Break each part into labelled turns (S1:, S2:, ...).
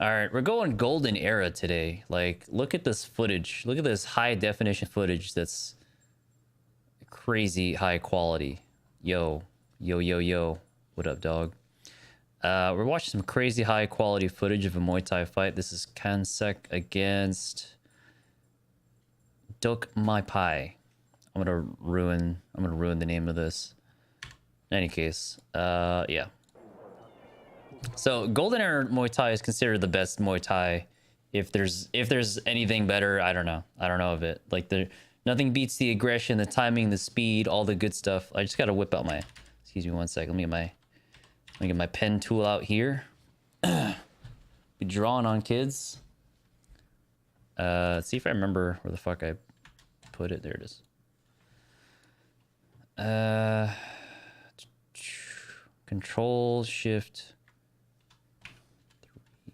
S1: All right, we're going golden era today. Like, look at this footage. Look at this high definition footage that's crazy high quality. Yo, yo, yo, yo. What up, dog? We're watching some crazy high quality footage of a Muay Thai fight. This is Kaensak against Dokmaipah. I'm gonna ruin the name of this. In any case, yeah. So golden era Muay Thai is considered the best Muay Thai. If there's anything better, I don't know of it. Like nothing beats the aggression, the timing, the speed, all the good stuff. I just gotta whip out my, excuse me one second. Let me get my pen tool out here. Be drawing on kids. Let's see if I remember where the fuck I put it. There it is. Control Shift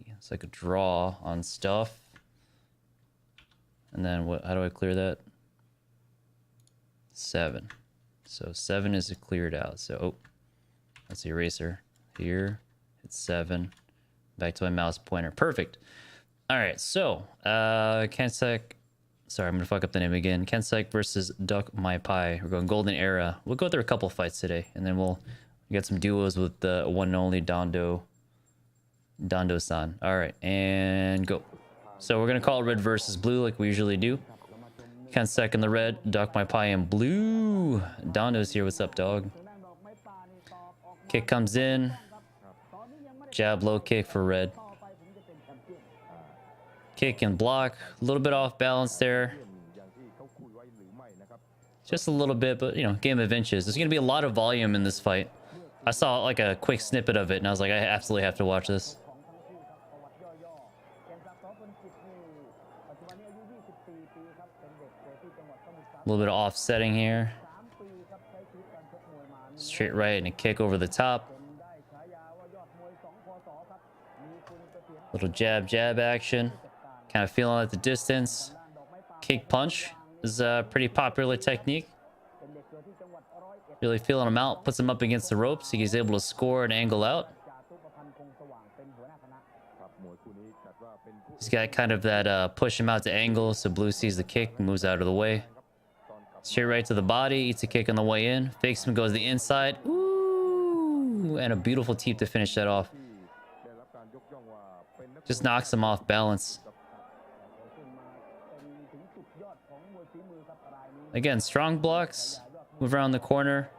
S1: 3. It's like a draw on stuff. And then what? How do I clear that? 7. So 7 is cleared out. So oh, that's the eraser. Here, it's 7. Back to my mouse pointer. Perfect. All right. So Kaensak. Sorry, I'm gonna fuck up the name again. Kaensak versus Dokmaipah. We're going golden era. We'll go through a couple fights today, and then we'll get some duos with the one and only Dondo-san. All right, and go. So we're gonna call red versus blue like we usually do. Kaensak in the red, Dokmaipah in blue. Dondo's here. What's up, dog? Kick comes in. Jab, low kick for red. Kick and block. A little bit off balance there. Just a little bit, but, you know, game of inches. There's going to be a lot of volume in this fight. I saw, like, a quick snippet of it, and I was like, I absolutely have to watch this. A little bit of offsetting here. Straight right and a kick over the top. Little jab, jab action. Kind of feeling at the distance. Kick punch is a pretty popular technique. Really feeling him out. Puts him up against the ropes. He's able to score and angle out. He's got kind of that push him out to angle, so blue sees the kick, moves out of the way. Straight right to the body, eats a kick on the way in. Fakes him, goes the inside. Ooh! And a beautiful teep to finish that off. Just knocks him off balance. Again, strong blocks. Move around the corner.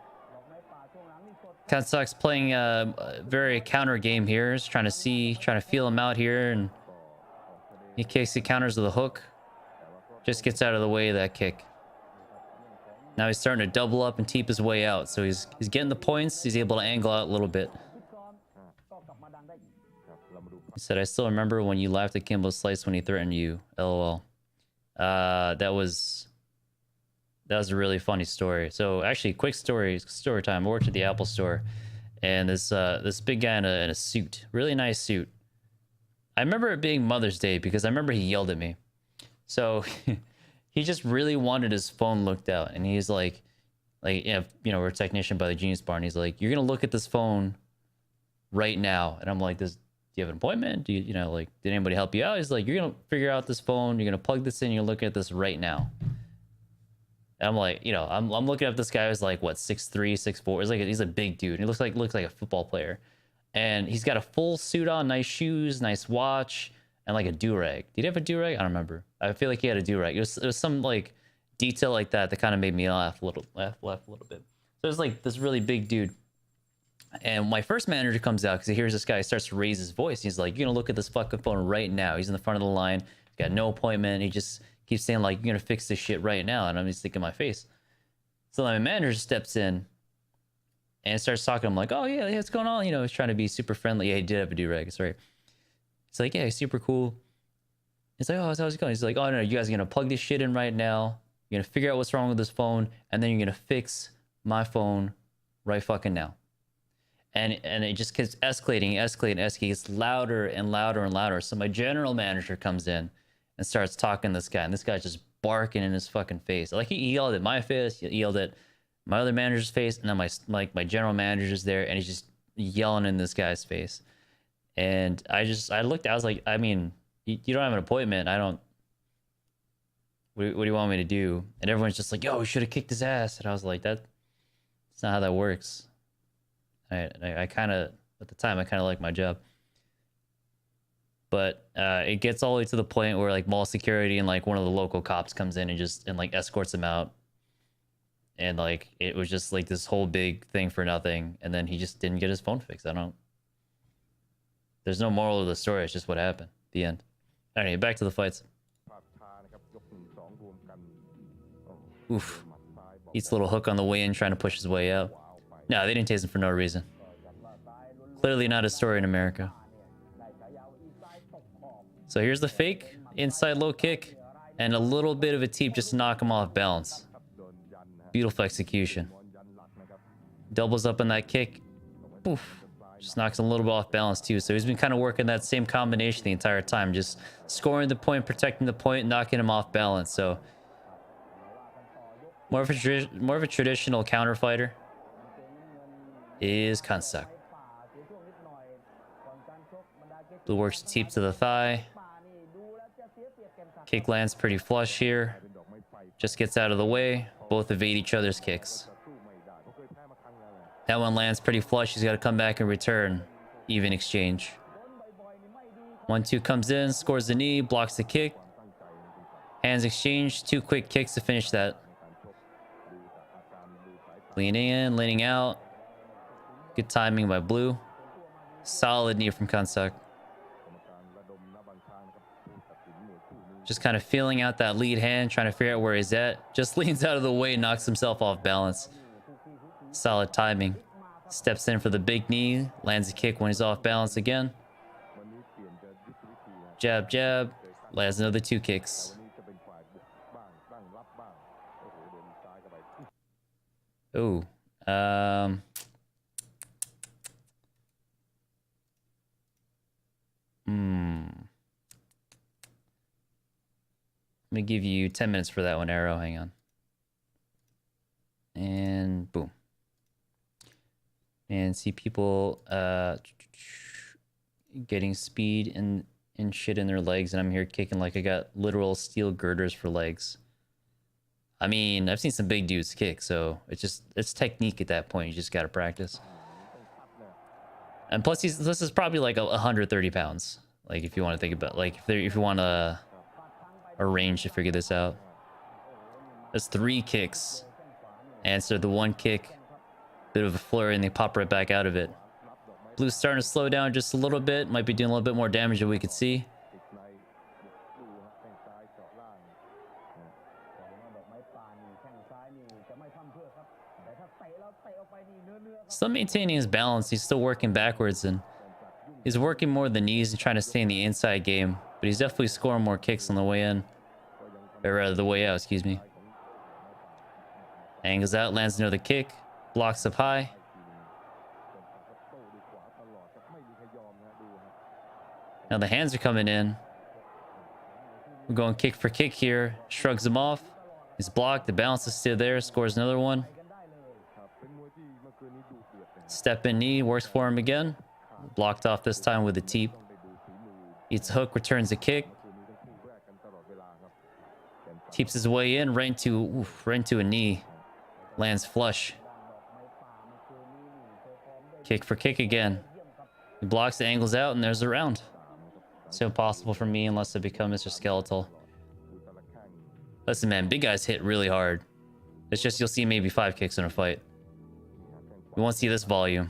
S1: Kaensak's playing a very counter game here. He's trying to feel him out here. And he kicks, he counters with a hook. Just gets out of the way of that kick. Now he's starting to double up and teep his way out. So he's getting the points. He's able to angle out a little bit. He said, I still remember when you laughed at Kimbo Slice when he threatened you. LOL. That was a really funny story. So actually, quick story time. I worked at the Apple store, and this big guy in a suit, really nice suit. I remember it being Mother's Day because I remember he yelled at me. So he just really wanted his phone looked out, and he's like, you know, we're a technician by the Genius Bar, and he's like, you're gonna look at this phone right now, and I'm like, do you have an appointment? Do you know, like, did anybody help you out? He's like, you're gonna figure out this phone, you're gonna plug this in, you're gonna look at this right now. And I'm like, you know, I'm looking at this guy who's like, what, 6'3", 6'4". He's like, he's a big dude. He looks like a football player, and he's got a full suit on, nice shoes, nice watch, and like a do-rag. Did he have a do-rag? I don't remember. I feel like he had a do-rag. It was some like detail like that kind of made me laugh a little bit. So it's like this really big dude. And my first manager comes out because he hears this guy starts to raise his voice. He's like, you're gonna look at this fucking phone right now. He's in the front of the line. He's got no appointment. He just keeps saying like, you're gonna fix this shit right now. And I'm just thinking in my face. So then my manager steps in and starts talking. I'm like, oh yeah, what's going on? You know, he's trying to be super friendly. Yeah, he did have a do-rag. Sorry. He's like, yeah, he's super cool. He's like, oh, how's it going? He's like, oh no, you guys are gonna plug this shit in right now. You're gonna figure out what's wrong with this phone, and then you're gonna fix my phone right fucking now. And it just keeps escalating. It's louder and louder and louder. So my general manager comes in and starts talking to this guy, and this guy's just barking in his fucking face. Like he yelled at my face, he yelled at my other manager's face, and then my general manager's there, and he's just yelling in this guy's face. And I looked, I was like, I mean, you don't have an appointment. I don't, what do you want me to do? And everyone's just like, yo, we should have kicked his ass. And I was like, that's not how that works. I kind of, at the time, I kind of liked my job. But it gets all the way to the point where like mall security and like one of the local cops comes in and just like escorts him out. And like it was just like this whole big thing for nothing. And then he just didn't get his phone fixed. There's no moral of the story. It's just what happened. The end. Anyway, back to the fights. Oof. Eats a little hook on the way in, trying to push his way out. No, they didn't tase him for no reason. Clearly not a story in America. So here's the fake inside low kick and a little bit of a teep just to knock him off balance. Beautiful execution. Doubles up on that kick. Oof. Just knocks him a little bit off balance too. So he's been kind of working that same combination the entire time. Just scoring the point, protecting the point, knocking him off balance. So more of a traditional counter fighter is Kaensak. Blue works teep to the thigh. Kick lands pretty flush here. Just gets out of the way. Both evade each other's kicks. That one lands pretty flush. He's got to come back and return. Even exchange. 1-2 comes in, scores the knee, blocks the kick. Hands exchange. 2 quick kicks to finish that. Leaning in, leaning out. Good timing by Blue. Solid knee from Kaensak. Just kind of feeling out that lead hand, trying to figure out where he's at. Just leans out of the way, knocks himself off balance. Solid timing. Steps in for the big knee, lands a kick when he's off balance again. Jab, jab, lands another 2 kicks. Ooh. Let me give you 10 minutes for that one, Arrow. Hang on. And boom. And see people getting speed and shit in their legs, and I'm here kicking like I got literal steel girders for legs. I mean, I've seen some big dudes kick, so it's technique at that point. You just gotta practice. And plus, this is probably like 130 pounds. Like if you want to think about, like if you want a range to figure this out. That's 3 kicks. Answer the 1 kick. Bit of a flurry, and they pop right back out of it. Blue's starting to slow down just a little bit. Might be doing a little bit more damage than we could see. Still maintaining his balance. He's still working backwards, and he's working more the knees and trying to stay in the inside game. But he's definitely scoring more kicks on the way in. Or rather, the way out, excuse me. Angles out, lands another kick. Blocks up high. Now the hands are coming in. We're going kick for kick here. Shrugs him off. He's blocked. The balance is still there. Scores another one. Step in knee. Works for him again. Blocked off this time with a teep. Eats a hook. Returns a kick. Teeps his way in. Right into a knee. Lands flush. Kick for kick again. He blocks the angles out, and there's a round. It's impossible for me unless I become Mr. Skeletal. Listen, man, big guys hit really hard. It's just you'll see maybe 5 kicks in a fight. We won't see this volume,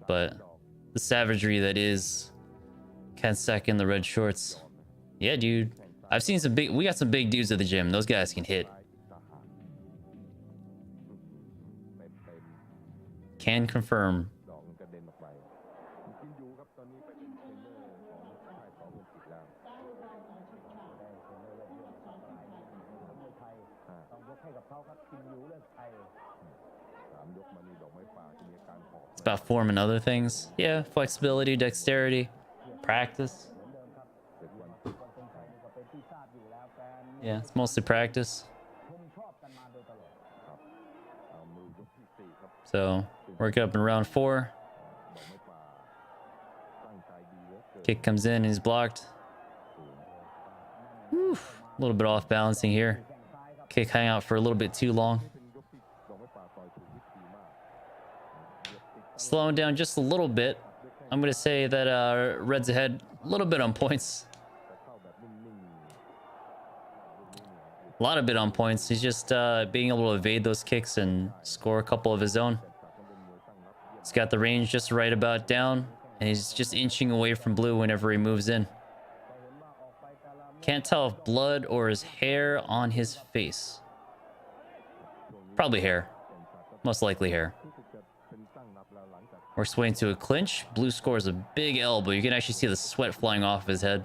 S1: but the savagery that is Kaensak in the red shorts. Yeah, dude. I've seen some big... We got some big dudes at the gym. Those guys can hit. Can confirm. It's about form and other things. Yeah, flexibility, dexterity, practice. Yeah, it's mostly practice. So, work up in round 4. Kick comes in and he's blocked. Whew. A little bit off balancing here. Kick hang out for a little bit too long. Slowing down just a little bit. I'm going to say that Red's ahead a little bit on points. A lot of bit on points. He's just being able to evade those kicks and score a couple of his own. He's got the range just right about down. And he's just inching away from blue whenever he moves in. Can't tell if blood or his hair on his face. Probably hair. Most likely hair. Works way into a clinch. Blue scores a big elbow. You can actually see the sweat flying off of his head.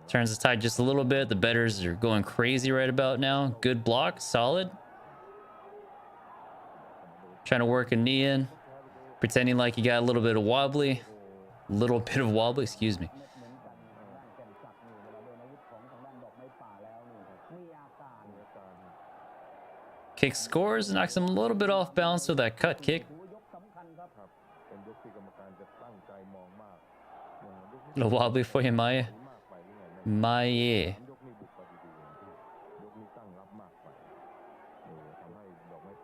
S1: Turns the tide just a little bit. The bettors are going crazy right about now. Good block. Solid. Trying to work a knee in. Pretending like you got a little bit of wobbly. Excuse me. Kick scores. Knocks him a little bit off balance with that cut kick. A little wobbly for you, Muay. Muay.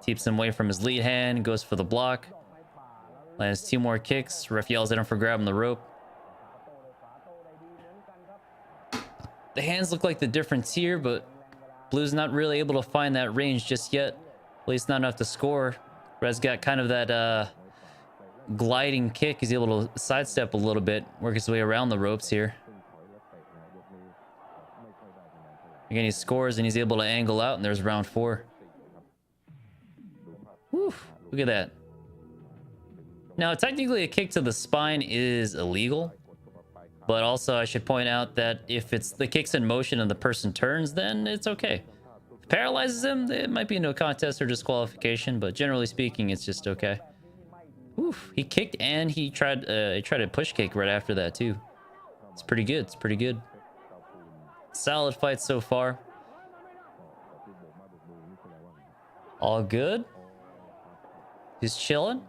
S1: Keeps him away from his lead hand. Goes for the block. Lands 2 more kicks. Ref yells at him for grabbing the rope. The hands look like the difference here, but Blue's not really able to find that range just yet. At least not enough to score. Red's got kind of that gliding kick. He's able to sidestep a little bit. Work his way around the ropes here. Again, he scores and he's able to angle out, and there's round 4. Whew, look at that. Now, technically, a kick to the spine is illegal. But also, I should point out that if it's the kick's in motion and the person turns, then it's okay. If it paralyzes him, it might be no contest or disqualification. But generally speaking, it's just okay. Oof, he kicked and he tried a push kick right after that, too. It's pretty good. It's pretty good. Solid fight so far. All good. He's chilling.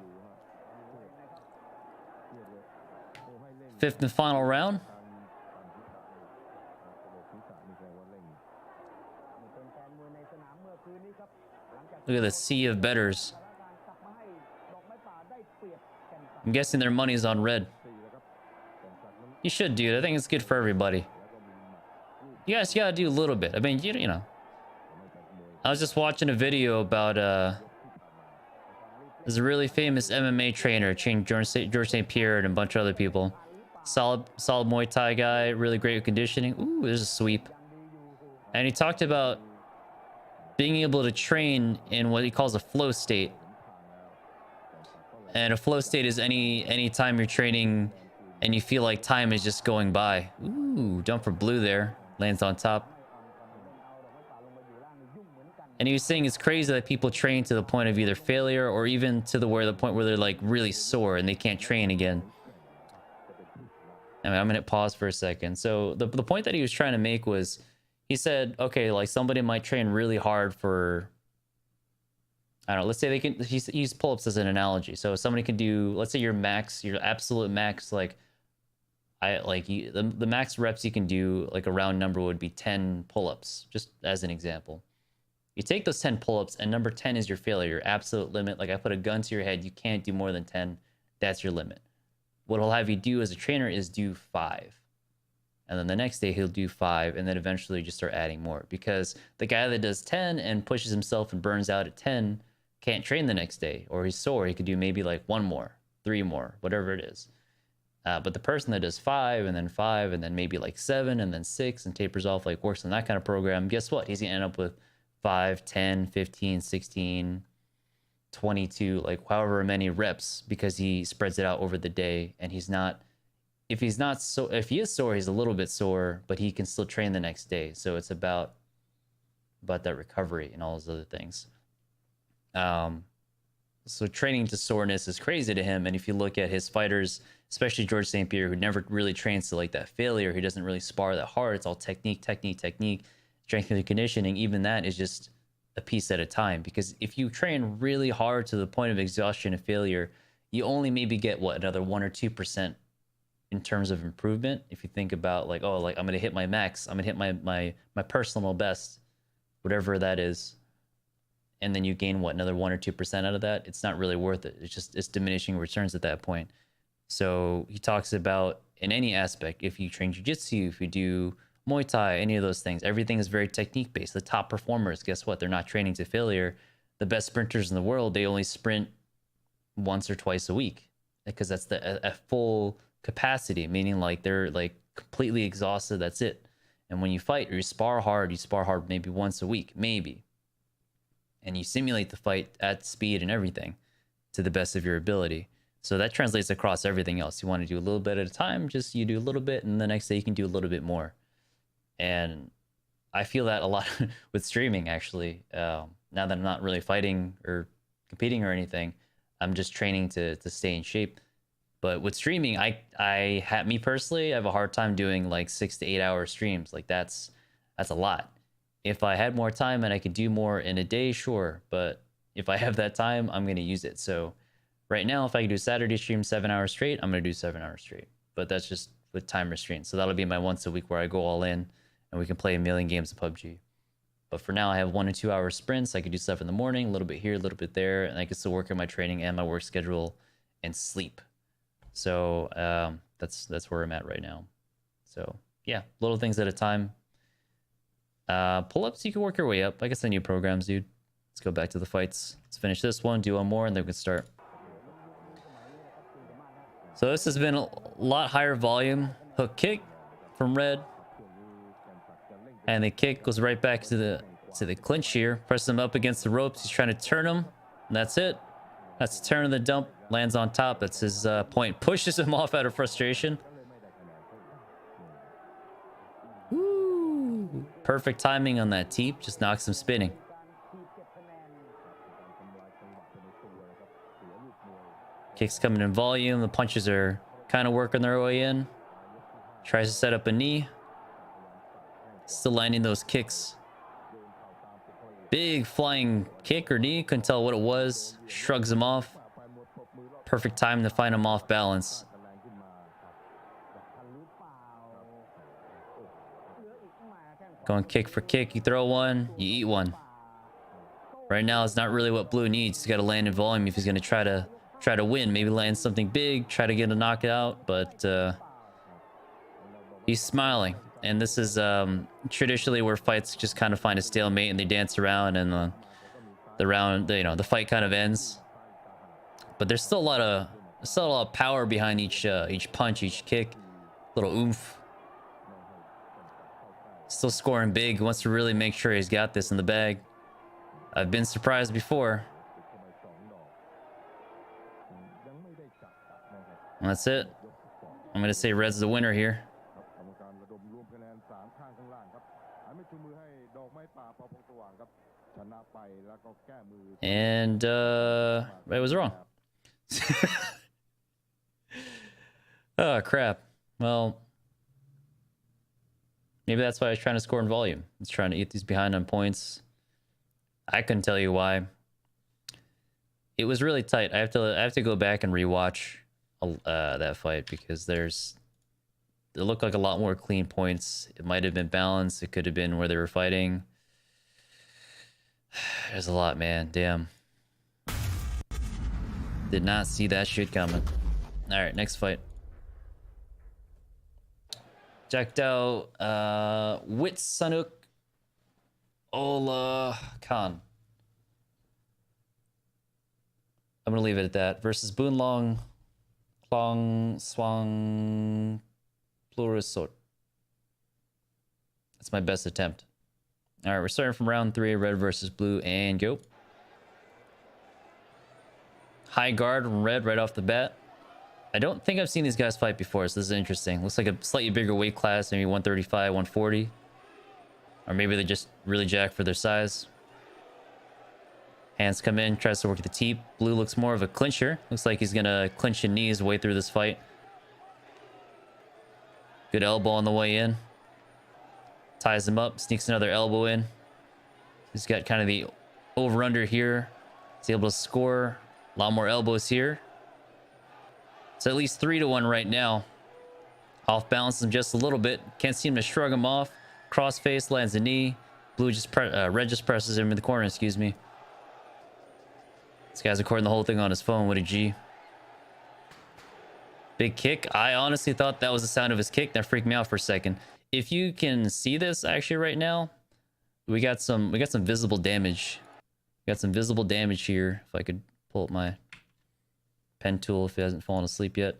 S1: 5th and final round. Look at the sea of bettors. I'm guessing their money's on Red. You should, dude. I think it's good for everybody. You guys gotta do a little bit. I mean, you know. I was just watching a video about there's a really famous MMA trainer, trained George St. Pierre and a bunch of other people. Solid Muay Thai guy, really great with conditioning. Ooh, there's a sweep. And he talked about being able to train in what he calls a flow state. And a flow state is any time you're training and you feel like time is just going by. Ooh, jump for blue there. Lands on top. And he was saying it's crazy that people train to the point of either failure or even to the point where they're like really sore and they can't train again. I mean, I'm gonna pause for a second. So the point that he was trying to make was, he said, okay, like somebody might train really hard for, I don't know, let's say they can, he's used pull-ups as an analogy. So somebody can do, let's say your absolute max, like the max reps you can do, like a round number would be 10 pull-ups, just as an example. You take those 10 pull-ups and number 10 is your failure, your absolute limit. Like I put a gun to your head, you can't do more than 10. That's your limit. What he'll have you do as a trainer is do 5. And then the next day he'll do 5 and then eventually just start adding more. Because the guy that does 10 and pushes himself and burns out at 10 can't train the next day, or he's sore. He could do maybe like 1 more, 3 more, whatever it is. But the person that does 5 and then maybe like 7 and then 6 and tapers off, like works on that kind of program, guess what? He's gonna end up with 5, 10, 15, 16, 22, like however many reps, because he spreads it out over the day. And if he is sore, he's a little bit sore, but he can still train the next day. So it's about that recovery and all those other things. So training to soreness is crazy to him. And if you look at his fighters, especially George St. Pierre, who never really trains to like that failure, he doesn't really spar that hard. It's all technique, strength and conditioning. Even that is just a piece at a time, because if you train really hard to the point of exhaustion and failure, you only maybe get another 1 or 2% in terms of improvement. If you think about like, oh, like I'm gonna hit my max, I'm gonna hit my personal best, whatever that is, and then you gain what, another 1 or 2% out of that, it's not really worth it. It's diminishing returns at that point. So he talks about in any aspect, if you train jiu-jitsu, if you do Muay Thai, any of those things, everything is very technique based. The top performers, guess what? They're not training to failure. The best sprinters in the world, they only sprint once or twice a week because that's a full capacity, meaning like they're like completely exhausted. That's it. And when you fight or you spar hard maybe once a week, maybe. And you simulate the fight at speed and everything to the best of your ability. So that translates across everything else. You want to do a little bit at a time, just you do a little bit, and the next day you can do a little bit more. And I feel that a lot with streaming, actually. Now that I'm not really fighting or competing or anything, I'm just training to stay in shape. But with streaming, me personally, I have a hard time doing like 6 to 8 hour streams. Like that's a lot. If I had more time and I could do more in a day, sure. But if I have that time, I'm going to use it. So right now, if I can do Saturday stream 7 hours straight, I'm going to do 7 hours straight. But that's just with time restraints. So that'll be my once a week where I go all in and we can play a million games of PUBG. But for now, I have 1 and 2 hour sprints. I can do stuff in the morning, a little bit here, a little bit there, and I can still work on my training and my work schedule and sleep. So that's where I'm at right now. So yeah, little things at a time. Pull-ups, you can work your way up. I can send you programs, dude. Let's go back to the fights. Let's finish this one, do one more, and then we can start. So this has been a lot higher volume. Hook kick from Red. And the kick goes right back to the clinch here. Press him up against the ropes. He's trying to turn him. And that's it. That's the turn of the dump. Lands on top. That's his point. Pushes him off out of frustration. Woo! Perfect timing on that teep. Just knocks him spinning. Kicks coming in volume. The punches are kind of working their way in. Tries to set up a knee. Still landing those kicks. Big flying kick or knee. Couldn't tell what it was. Shrugs him off. Perfect time to find him off balance. Going kick for kick. You throw one, you eat one. Right now, it's not really what Blue needs. He's got to land in volume if he's going to try to win. Maybe land something big, try to get a knockout, but he's smiling. And this is traditionally where fights just kind of find a stalemate and they dance around, and the fight kind of ends. But there's still a lot of power behind each punch, each kick, little oomph. Still scoring big. Wants to really make sure he's got this in the bag. I've been surprised before. And that's it. I'm gonna say Red's the winner here. And I was wrong. Oh crap. Well, maybe that's why I was trying to score in volume. It's trying to eat these behind on points. I couldn't tell you why. It was really tight. I have to go back and rewatch that fight because it looked like a lot more clean points. It might have been balanced. It could have been where they were fighting. There's a lot, man. Damn. Did not see that shit coming. All right, next fight. Jakdao, Witsanuk, Ola Khan. I'm gonna leave it at that. Versus Boonlong, Klong Swang Plurisot. That's my best attempt. All right, we're starting from round 3, Red versus Blue, and go. High guard from Red right off the bat. I don't think I've seen these guys fight before, so this is interesting. Looks like a slightly bigger weight class, maybe 135, 140. Or maybe they're just really jacked for their size. Hands come in, tries to work the teep. Blue looks more of a clincher. Looks like he's gonna clinch and knee his way through this fight. Good elbow on the way in. Ties him up, sneaks another elbow in. He's got kind of the over-under here. He's able to score a lot more elbows here. It's at least 3-1 right now. Off balances him just a little bit. Can't seem to shrug him off. Crossface lands a knee. Red just presses him in the corner, excuse me. This guy's recording the whole thing on his phone. What a G. Big kick. I honestly thought that was the sound of his kick. That freaked me out for a second. If you can see this actually right now, we got some visible damage. We got some visible damage here. If I could pull up my pen tool if he hasn't fallen asleep yet.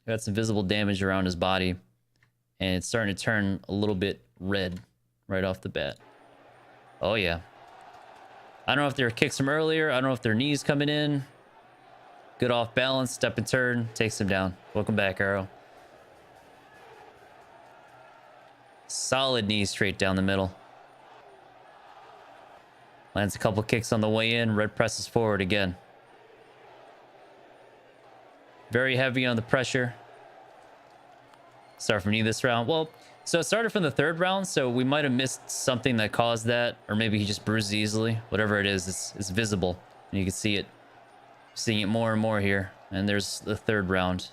S1: We got some visible damage around his body. And it's starting to turn a little bit red right off the bat. Oh yeah. I don't know if there were kicks from earlier. I don't know if their knees coming in. Good off balance, step and turn, takes him down. Welcome back, Arrow. Solid knee straight down the middle. Lands a couple kicks on the way in. Red presses forward again. Very heavy on the pressure. Start from knee this round. Well, so it started from the third round, so we might have missed something that caused that, or maybe he just bruised easily. Whatever it is, it's visible. And you can see it. Seeing it more and more here. And there's the third round.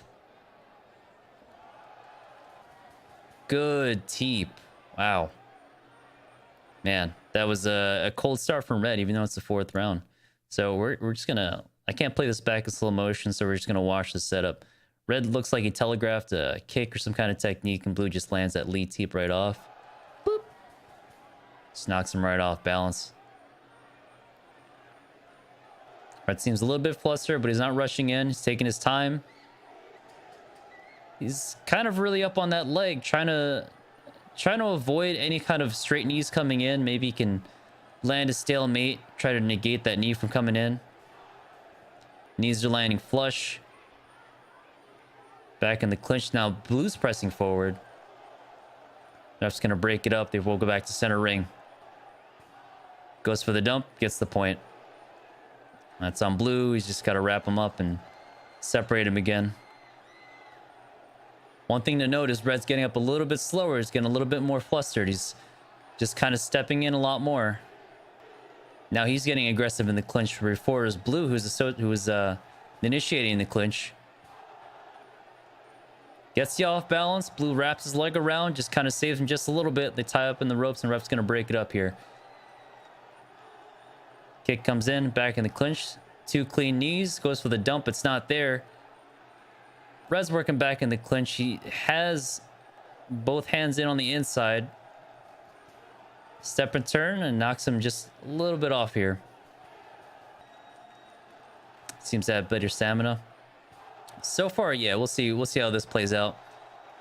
S1: Good teep. Wow. Man, that was a cold start from Red, even though it's the fourth round. So we're just gonna... I can't play this back in slow motion, so we're just gonna watch the setup. Red looks like he telegraphed a kick or some kind of technique, and Blue just lands that lead teep right off. Boop. Just knocks him right off balance. Red seems a little bit flustered, but he's not rushing in. He's taking his time. He's kind of really up on that leg, trying to avoid any kind of straight knees coming in. Maybe he can land a stalemate, try to negate that knee from coming in. Knees are landing flush. Back in the clinch now. Blue's pressing forward. Ref's gonna break it up. They will go back to center ring. Goes for the dump, gets the point. That's on Blue. He's just got to wrap him up and separate him again. One thing to note is Red's getting up a little bit slower. He's getting a little bit more flustered. He's just kind of stepping in a lot more. Now he's getting aggressive in the clinch. Before is Blue, who's initiating the clinch. Gets you off balance. Blue wraps his leg around, just kind of saves him just a little bit. They tie up in the ropes, and Ref's going to break it up here. Kick comes in, back in the clinch. Two clean knees, goes for the dump. It's not there. Red's working back in the clinch. He has both hands in on the inside. Step and turn, and knocks him just a little bit off here. Seems to have better stamina. So far, yeah, we'll see how this plays out.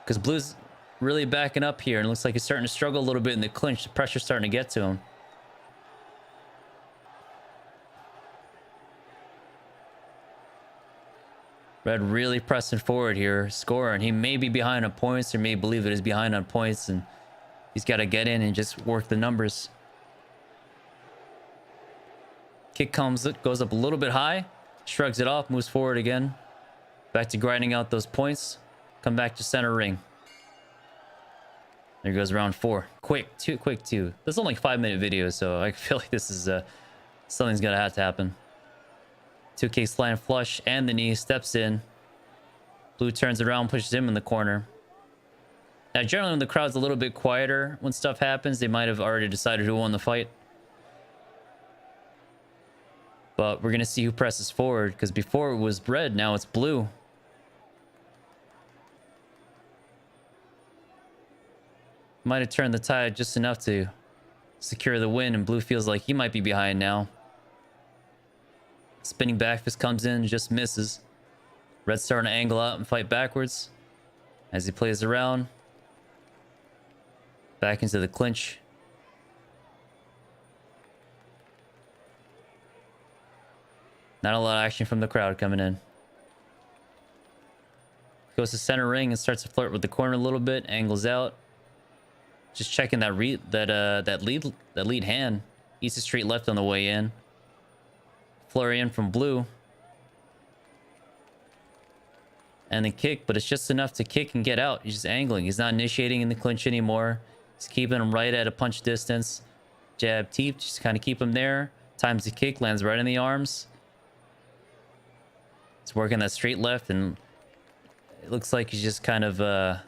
S1: Because Blue's really backing up here, and it looks like he's starting to struggle a little bit in the clinch. The pressure's starting to get to him. Red really pressing forward here, scoring. He may be behind on points, or may believe that he's behind on points, and he's got to get in and just work the numbers. Kick goes up a little bit high, shrugs it off, moves forward again. Back to grinding out those points. Come back to center ring. There goes round 4. Quick two. This is only 5-minute video, so I feel like this is something's gonna have to happen. 2K slant flush and the knee, steps in. Blue turns around, pushes him in the corner. Now, generally when the crowd's a little bit quieter when stuff happens, they might have already decided who won the fight. But we're gonna see who presses forward, because before it was Red, now it's Blue. Might have turned the tide just enough to secure the win, and Blue feels like he might be behind now. Spinning back fist comes in, just misses. Red's starting to angle out and fight backwards as he plays around. Back into the clinch. Not a lot of action from the crowd coming in. Goes to center ring and starts to flirt with the corner a little bit. Angles out. Just checking that lead hand. Eats a straight left on the way in. Flurry in from Blue. And the kick, but it's just enough to kick and get out. He's just angling. He's not initiating in the clinch anymore. He's keeping him right at a punch distance. Jab, teep, just kind of keep him there. Times the kick, lands right in the arms. He's working that straight left, and it looks like he's just kind of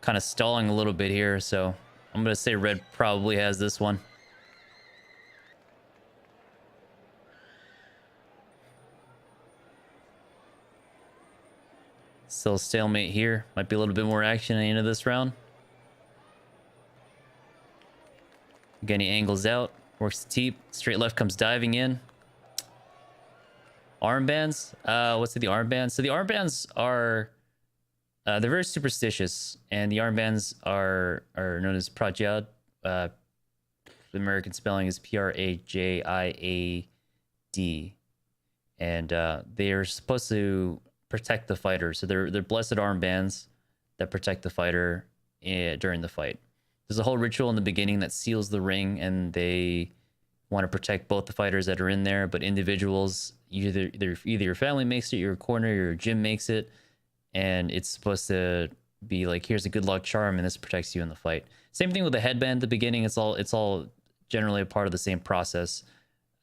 S1: kind of stalling a little bit here, so I'm gonna say red probably has this one. Still stalemate here. Might be a little bit more action at the end of this round. Again, he angles out, works the teep. Straight left comes diving in. Armbands. What's the armbands? So the armbands are they're very superstitious, and the armbands are known as prajiad. The American spelling is Prajiad, and they are supposed to protect the fighter. So they're blessed armbands that protect the fighter during the fight. There's a whole ritual in the beginning that seals the ring, and they want to protect both the fighters that are in there, but individuals, either your family makes it, your corner, your gym makes it, and it's supposed to be like, here's a good luck charm, and this protects you in the fight. Same thing with the headband at the beginning. It's all generally a part of the same process.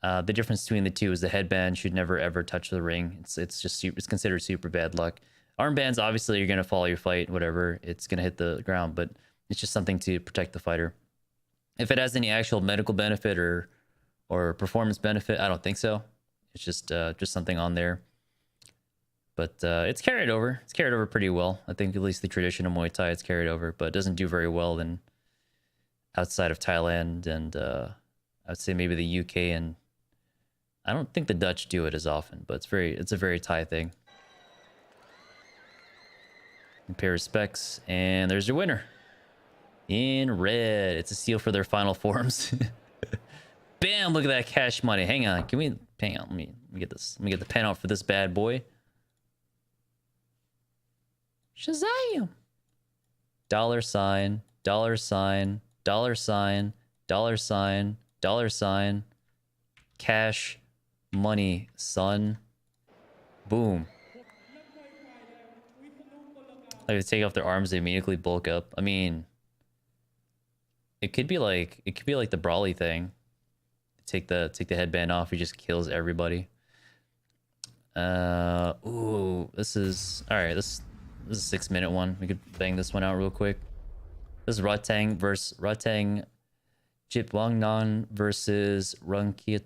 S1: The difference between the two is the headband should never ever touch the ring. It's considered super bad luck. Armbands, obviously, you're gonna follow your fight, whatever. It's gonna hit the ground, but it's just something to protect the fighter. If it has any actual medical benefit or performance benefit, I don't think so. It's just something on there. But it's carried over. It's carried over pretty well. I think at least the tradition of Muay Thai, it's carried over, but it doesn't do very well in outside of Thailand, and I'd say maybe the UK, and I don't think the Dutch do it as often, but it's a very Thai thing. And pay respects, and there's your winner. In red. It's a seal for their final forms. Bam! Look at that cash money. Hang on. Hang on. Let me get this. Let me get the pen out for this bad boy. Shazam! Dollar sign. Dollar sign. Dollar sign. Dollar sign. Dollar sign. Cash money, son. Boom. Like, they take off their arms, they immediately bulk up. I mean, it could be like the Brawly thing. Take the headband off, he just kills everybody. Ooh, this is all right. This is a 6-minute one. We could bang this one out real quick. This is Rodtang versus Rodtang. Boonlong versus Rungkit.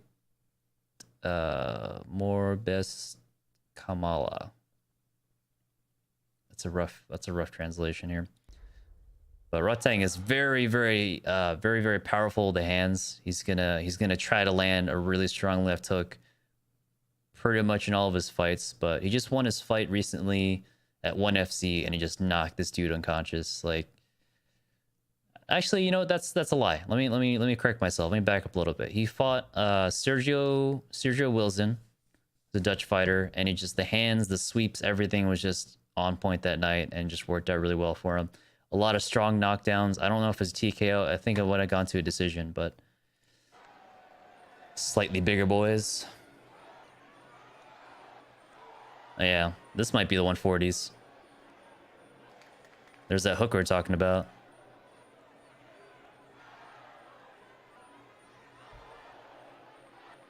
S1: More best Kamala. That's a rough translation here. But Rodtang is very powerful with the hands. He's gonna try to land a really strong left hook pretty much in all of his fights, but he just won his fight recently at 1FC and he just knocked this dude unconscious. Like, actually, you know what? That's a lie. Let me correct myself. Let me back up a little bit. He fought Sergio Wilson, the Dutch fighter, and he just, the hands, the sweeps, everything was just on point that night and just worked out really well for him. A lot of strong knockdowns. I don't know if it's TKO. I think it would have gone to a decision, but slightly bigger boys. Yeah, this might be the 140s. There's that hook we're talking about.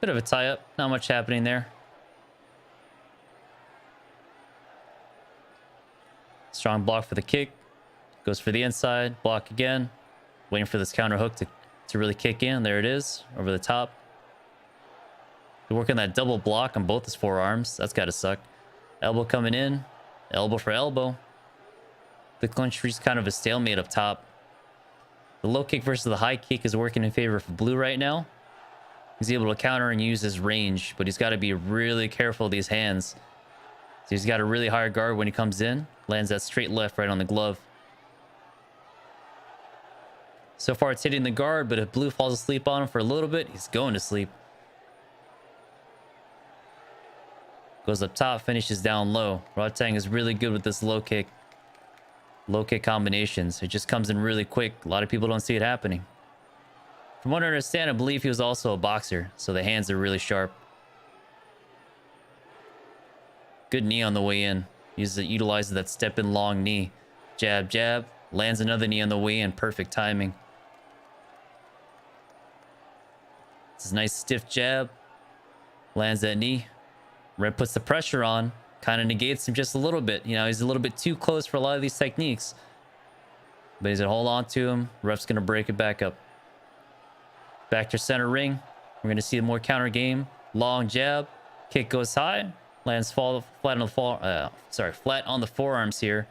S1: Bit of a tie-up. Not much happening there. Strong block for the kick. Goes for the inside. Block again. Waiting for this counter hook to really kick in. There it is. Over the top. They're working that double block on both his forearms. That's got to suck. Elbow coming in. Elbow for elbow. The clinch is kind of a stalemate up top. The low kick versus the high kick is working in favor for blue right now. He's able to counter and use his range, but he's got to be really careful of these hands. So he's got a really high guard when he comes in. Lands that straight left right on the glove. So far it's hitting the guard, but if blue falls asleep on him for a little bit, he's going to sleep. Goes up top, finishes down low. Rodtang is really good with this low kick. Low kick combinations. It just comes in really quick. A lot of people don't see it happening. From what I understand, I believe he was also a boxer, so the hands are really sharp. Good knee on the way in. Utilizes that step in long knee. Jab, jab. Lands another knee on the way in. Perfect timing. This is a nice stiff jab. Lands that knee. Red puts the pressure on. Kind of negates him just a little bit. You know, he's a little bit too close for a lot of these techniques. But he's gonna hold on to him. Ref's gonna break it back up. Back to center ring. We're gonna see more counter game. Long jab. Kick goes high. Lands flat on the flat on the forearms here.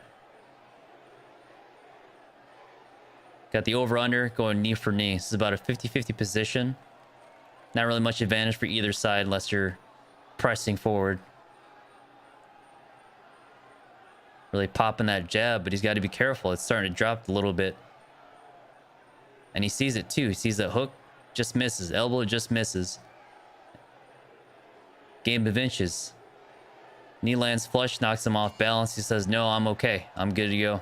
S1: Got the over-under going knee for knee. This is about a 50-50 position. Not really much advantage for either side unless you're pressing forward. Really popping that jab, but he's got to be careful. It's starting to drop a little bit. And he sees it too. He sees that hook, just misses. Elbow just misses. Game of inches. Knee lands flush, knocks him off balance. He says, no, I'm okay. I'm good to go.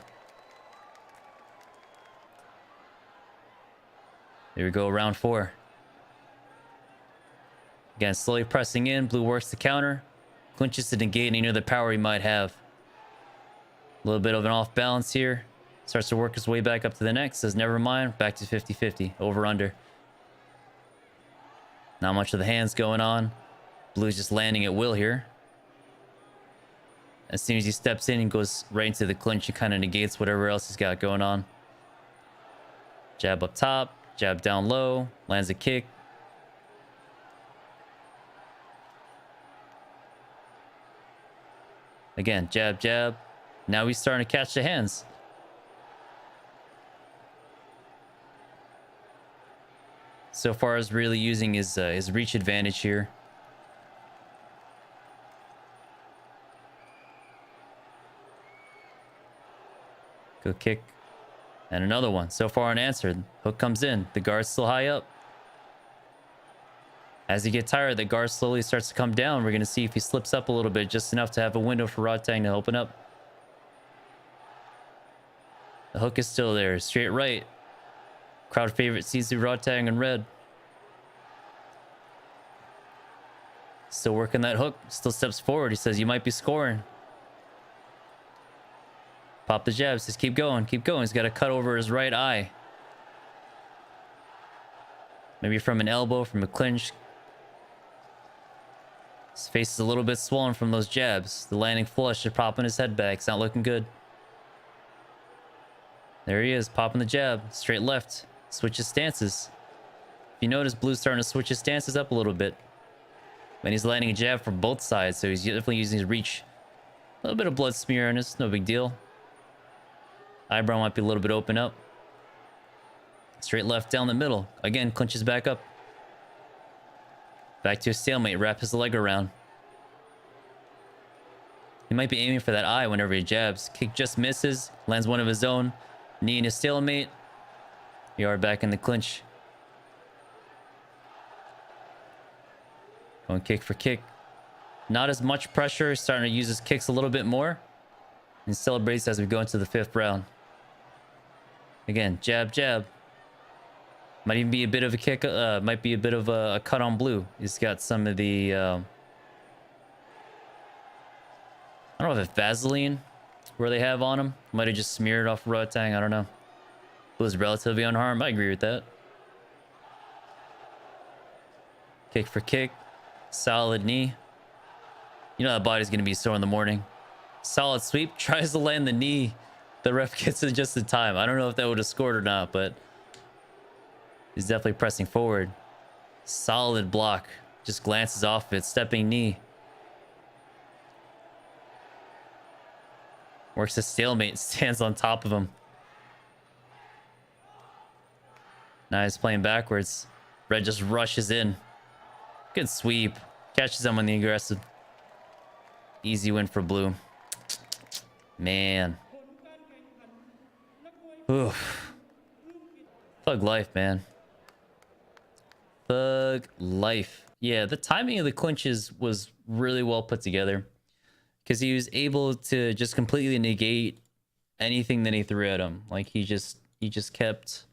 S1: There we go, round 4. Again, slowly pressing in. Blue works the counter. Clinches to negate any other power he might have. A little bit of an off balance here. Starts to work his way back up to the neck. Says, never mind. Back to 50-50. Over under. Not much of the hands going on. Blue's just landing at will here. As soon as he steps in and goes right into the clinch, he kind of negates whatever else he's got going on. Jab up top. Jab down low. Lands a kick. Again, jab, jab. Now he's starting to catch the hands. So far as really using his reach advantage here. Good kick. And another one. So far unanswered. Hook comes in. The guard's still high up. As he gets tired, the guard slowly starts to come down. We're going to see if he slips up a little bit. Just enough to have a window for Rodtang to open up. The hook is still there. Straight right. Crowd favorite sees the Rodtang in red. Still working that hook. Still steps forward. He says, you might be scoring. Pop the jab. Says, keep going. Keep going. He's got a cut over his right eye. Maybe from an elbow, from a clinch. His face is a little bit swollen from those jabs. The landing flush is popping his head back. It's not looking good. There he is, popping the jab. Straight left. Switches stances. If you notice, Blue's starting to switch his stances up a little bit. And he's landing a jab from both sides, so he's definitely using his reach. A little bit of blood smear on this, no big deal. Eyebrow might be a little bit open up. Straight left down the middle. Again, clinches back up. Back to a stalemate. Wrap his leg around. He might be aiming for that eye whenever he jabs. Kick just misses. Lands one of his own. Knee in a stalemate. We are back in the clinch. Going kick for kick. Not as much pressure. Starting to use his kicks a little bit more. And celebrates as we go into the 5th round. Again, jab, jab. Might even be a bit of a kick. Might be a bit of a cut on Blue. He's got some of the... I don't know if it's Vaseline where they have on him. Might have just smeared off Rodtang. I don't know. Blue's relatively unharmed. I agree with that. Kick for kick. Solid knee. You know that body's going to be sore in the morning. Solid sweep. Tries to land the knee. The ref gets it just in time. I don't know if that would have scored or not, but he's definitely pressing forward. Solid block. Just glances off it. Stepping knee. Works a stalemate. Stands on top of him. Now he's playing backwards. Red just rushes in. Good sweep. Catches him on the aggressive. Easy win for Blue. Man. Oof. Thug life, man. Thug life. Yeah, the timing of the clinches was really well put together. Because he was able to just completely negate anything that he threw at him. Like, he just kept...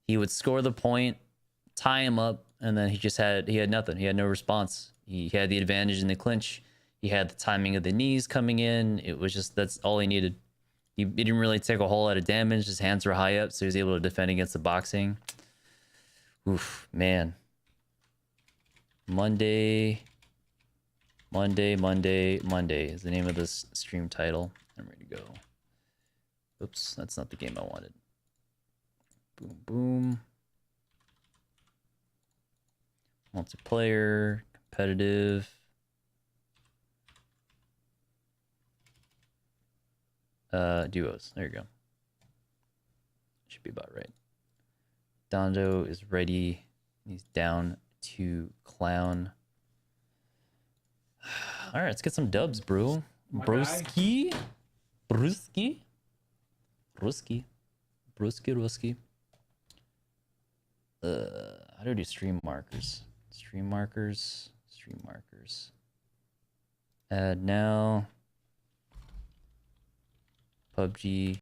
S1: He would score the point, tie him up, and then he had nothing. He had no response. He had the advantage in the clinch. He had the timing of the knees coming in. It was just, that's all he needed. He didn't really take a whole lot of damage. His hands were high up, so he was able to defend against the boxing. Oof, man. Monday is the name of this stream title. I'm ready to go. Oops, that's not the game I wanted. Boom, boom. Multiplayer, competitive. Duos. There you go. Should be about right. Dondo is ready. He's down to clown. All right, let's get some dubs, bro. Broski. Bruski. Bruski. Bruski, Ruski. How do I do stream markers? Stream markers. Stream markers. Add now. PUBG.